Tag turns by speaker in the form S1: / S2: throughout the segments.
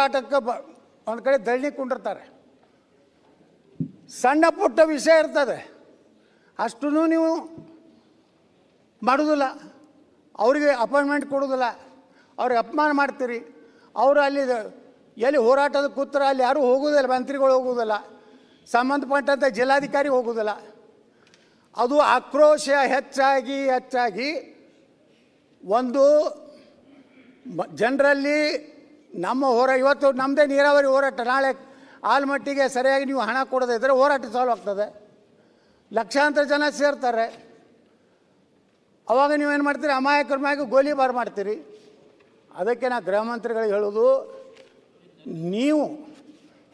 S1: ಹೋರಾಟಕ್ಕೆ ಒಂದು ಕಡೆ ದಳ್ಳಿ ಕುಂಡಿರ್ತಾರೆ. ಸಣ್ಣ ಪುಟ್ಟ ವಿಷಯ ಇರ್ತದೆ, ಅಷ್ಟೂ ನೀವು ಮಾಡೋದಿಲ್ಲ, ಅವರಿಗೆ ಅಪಾಯಿಂಟ್ಮೆಂಟ್ ಕೊಡೋದಿಲ್ಲ, ಅವ್ರಿಗೆ ಅಪಮಾನ ಮಾಡ್ತೀರಿ. ಅವರು ಅಲ್ಲಿ ಎಲ್ಲಿ ಹೋರಾಟದ ಕೂತ್ರ ಅಲ್ಲಿ ಯಾರೂ ಹೋಗೋದಿಲ್ಲ, ಮಂತ್ರಿಗಳು ಹೋಗೋದಿಲ್ಲ, ಸಂಬಂಧಪಟ್ಟಂಥ ಜಿಲ್ಲಾಧಿಕಾರಿ ಹೋಗೋದಿಲ್ಲ. ಅದು ಆಕ್ರೋಶ ಹೆಚ್ಚಾಗಿ ಒಂದು ಜನರಲ್ಲಿ ನಮ್ಮ ಇವತ್ತು ನಮ್ಮದೇ ನೀರಾವರಿ ಹೋರಾಟ, ನಾಳೆ ಆಲ್ಮಟ್ಟಿಗೆ ಸರಿಯಾಗಿ ನೀವು ಹಣ ಕೊಡದೇ ಇದ್ದರೆ ಹೋರಾಟ ಸಾಲ್ವ್ ಆಗ್ತದೆ, ಲಕ್ಷಾಂತರ ಜನ ಸೇರ್ತಾರೆ. ಅವಾಗ ನೀವೇನು ಮಾಡ್ತೀರಿ, ಅಮಾಯಕರ ಮ್ಯಾಗ ಗೋಲಿಬಾರ್ ಮಾಡ್ತೀರಿ. ಅದಕ್ಕೆ ನಾ ಗೃಹ ಮಂತ್ರಿಗಳಿಗೆ ಹೇಳೋದು, ನೀವು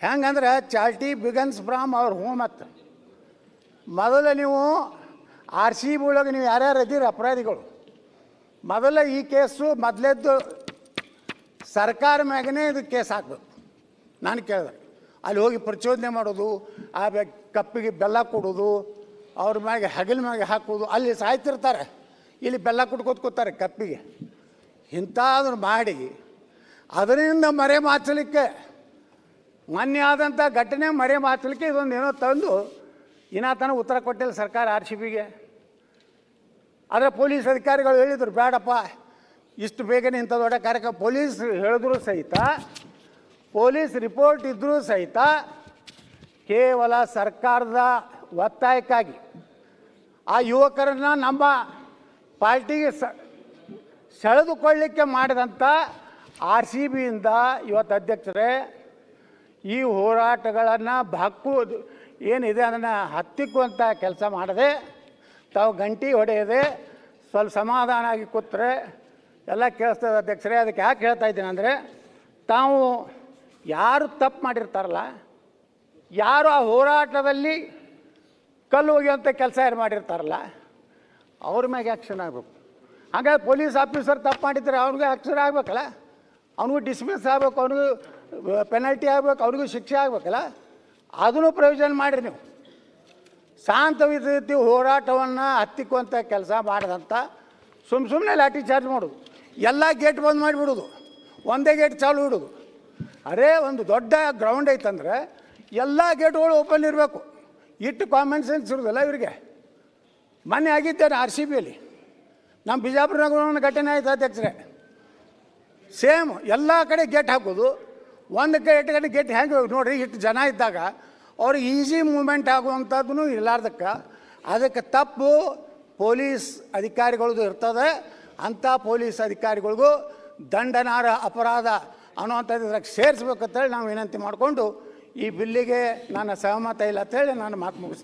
S1: ಹೆಂಗಂದ್ರೆ ಚಾಲ್ಟಿ ಬಿಗನ್ಸ್ ಫ್ರಾಮ್ ಅವ್ರ ಹೋಮ್ ಅಂತ. ಮೊದಲು ನೀವು RCB ಒಳಗೆ ನೀವು ಯಾರ್ಯಾರು ಇದ್ದೀರಿ ಅಪರಾಧಿಗಳು, ಮೊದಲ ಈ ಕೇಸು ಮೊದಲೇದ್ದು ಸರ್ಕಾರ ಮ್ಯಾಗನೇ ಇದು ಕೇಸ್ ಹಾಕಬೇಕು. ನಾನು ಕೇಳಿದೆ, ಅಲ್ಲಿ ಹೋಗಿ ಪ್ರಚೋದನೆ ಮಾಡೋದು, ಆ ಕಪ್ಪಿಗೆ ಬೆಲ್ಲ ಕೊಡೋದು, ಅವ್ರ ಮ್ಯಾಗೆ ಹಗಲ ಮ್ಯಾಗೆ ಹಾಕೋದು, ಅಲ್ಲಿ ಸಾಯ್ತಿರ್ತಾರೆ, ಇಲ್ಲಿ ಬೆಲ್ಲ ಕೊಟ್ಕೋತಾರೆ ಕಪ್ಪಿಗೆ. ಇಂಥದನ್ನು ಮಾಡಿ ಅದರಿಂದ ಮರೆ ಮಾಚಲಿಕ್ಕೆ, ಮೊನ್ನೆ ಆದಂಥ ಘಟನೆ ಮರೆ ಮಾಚಲಿಕ್ಕೆ ಇದೊಂದು ಏನೋ ತಂದು ತನಕ ಉತ್ತರ ಕೊಟ್ಟಿಲ್ಲ ಸರ್ಕಾರ RCBಗೆ. ಆದರೆ ಪೊಲೀಸ್ ಅಧಿಕಾರಿಗಳು ಹೇಳಿದರು, ಬೇಡಪ್ಪ ಇಷ್ಟು ಬೇಗನೆ ಇಂಥ ದೊಡ್ಡ ಕಾರ್ಯಕ್ರಮ, ಪೊಲೀಸ್ ಹೇಳಿದ್ರು ಸಹಿತ, ಪೊಲೀಸ್ ರಿಪೋರ್ಟ್ ಇದ್ದರೂ ಸಹಿತ ಕೇವಲ ಸರ್ಕಾರದ ಒತ್ತಾಯಕ್ಕಾಗಿ ಆ ಯುವಕರನ್ನು ನಮ್ಮ ಪಾರ್ಟಿಗೆ ಸೆಳೆದುಕೊಳ್ಳಲಿಕ್ಕೆ ಮಾಡಿದಂಥ RCBಯಿಂದ ಇವತ್ತು ಅಧ್ಯಕ್ಷರೇ ಈ ಹೋರಾಟಗಳನ್ನು ಹಕ್ಕುವುದು ಏನಿದೆ ಅದನ್ನು ಹತ್ತಿಕ್ಕುವಂಥ ಕೆಲಸ ಮಾಡದೆ ತಾವು ಗಂಟಿ ಹೊಡೆಯದೆ ಸ್ವಲ್ಪ ಸಮಾಧಾನ ಆಗಿ ಕೂತ್ರೆ ಎಲ್ಲ ಕೇಳಿಸ್ತದೆ ಅಧ್ಯಕ್ಷರೇ. ಅದಕ್ಕೆ ಯಾಕೆ ಹೇಳ್ತಾ ಇದ್ದೀನಿ ಅಂದರೆ, ತಾವು ಯಾರು ತಪ್ಪು ಮಾಡಿರ್ತಾರಲ್ಲ, ಯಾರು ಆ ಹೋರಾಟದಲ್ಲಿ ಕಲ್ಲು ಒಗೆಯುವಂಥ ಕೆಲಸ ಯಾರು ಮಾಡಿರ್ತಾರಲ್ಲ ಅವ್ರ ಮ್ಯಾಗೆ ಆ್ಯಕ್ಷನ್ ಆಗಬೇಕು. ಹಾಗಾಗಿ ಪೊಲೀಸ್ ಆಫೀಸರ್ ತಪ್ಪು ಮಾಡಿದ್ರೆ ಅವ್ನಿಗೆ ಆ್ಯಕ್ಷನ್ ಆಗಬೇಕಲ್ಲ, ಅವನಿಗೂ ಡಿಸ್ಮಿಸ್ ಆಗಬೇಕು, ಅವನಿಗೂ ಪೆನಲ್ಟಿ ಆಗಬೇಕು, ಅವನಿಗೂ ಶಿಕ್ಷೆ ಆಗಬೇಕಲ್ಲ. ಅದನ್ನು ಪ್ರಯೋಜನ ಮಾಡಿರಿ. ನೀವು ಶಾಂತ ರೀತಿ ಹೋರಾಟವನ್ನು ಹತ್ತಿಕ್ಕುವಂಥ ಕೆಲಸ ಮಾಡಿದಂಥ ಸುಮ್ಮನೆ ಲಾಠಿ ಚಾರ್ಜ್ ಮಾಡೋದು, ಎಲ್ಲ ಗೇಟ್ ಬಂದ್ ಮಾಡಿಬಿಡೋದು, ಒಂದೇ ಗೇಟ್ ಚಾಲು ಇಡೋದು. ಅರೇ ಒಂದು ದೊಡ್ಡ ಗ್ರೌಂಡ್ ಐತಂದರೆ ಎಲ್ಲ ಗೇಟ್ಗಳು ಓಪನ್ ಇರಬೇಕು. ಇಟ್ಟು ಕಾಮನ್ ಸೆನ್ಸ್ ಇರೋದಿಲ್ಲ ಇವರಿಗೆ. ಮೊನ್ನೆ ಆಗಿದ್ದೇನೆ RCBಯಲ್ಲಿ, ನಮ್ಮ ಬಿಜಾಪುರನಾಗ ಒಂದು ಘಟನೆ ಆಯ್ತು ಅಧ್ಯಕ್ಷರೇ. ಸೇಮ್ ಎಲ್ಲ ಕಡೆ ಗೇಟ್ ಹಾಕೋದು, ಒಂದು ಕಡೆ ಗೇಟ್ ಹೆಂಗೆ ನೋಡಿರಿ, ಇಷ್ಟು ಜನ ಇದ್ದಾಗ ಅವ್ರಿಗೆ ಈಸಿ ಮೂವ್ಮೆಂಟ್ ಆಗುವಂಥದ್ದು ಇರಲಾರ್ದಕ್ಕೆ ಅದಕ್ಕೆ ತಪ್ಪು ಪೊಲೀಸ್ ಅಧಿಕಾರಿಗಳದ್ದು ಇರ್ತದೆ. ಅಂಥ ಪೊಲೀಸ್ ಅಧಿಕಾರಿಗಳಿಗೂ ದಂಡನಾರ್ಹ ಅಪರಾಧ ಅನ್ನುವಂಥದ್ದು ಇದ್ರಾಗ ಸೇರಿಸ್ಬೇಕಂತೇಳಿ ನಾವು ವಿನಂತಿ ಮಾಡಿಕೊಂಡು ಈ ಬಿಲ್ಲಿಗೆ ನನ್ನ ಸಹಮತ ಇಲ್ಲ ಅಂತೇಳಿ ನಾನು ಮಾತು ಮುಗಿಸ್ತೀನಿ.